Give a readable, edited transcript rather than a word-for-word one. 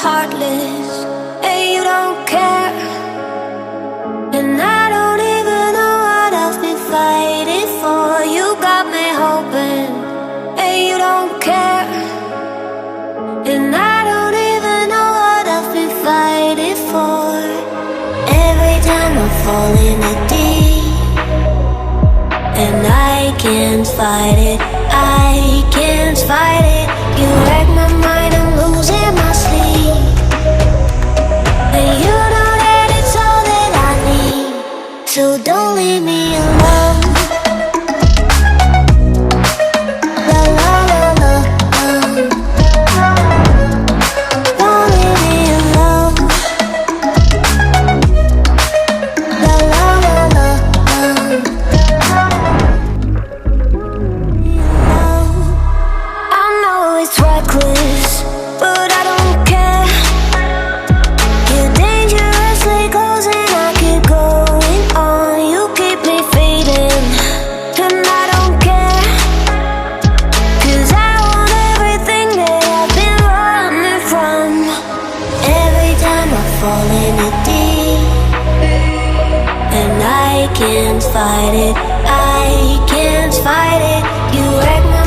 heartless, and you don't care. And I don't even know what I've been fighting for. You got me hoping, and you don't care. And I don't even know what I've been fighting for. Every time I fall in the deep, and I can't fight it, I can't fight it. You wreck my mind, I'm losing my sleep. And you know that it's all that I need, so don't leave me alone. La la la la, don't leave me alone. La la la la, I know it's reckless, but I don't care. You're dangerously close and I keep going on. You keep me fading, and I don't care. 'Cause I want everything that I've been running from. Every time I fall in it deep, and I can't fight it, I can't fight it. You wreck my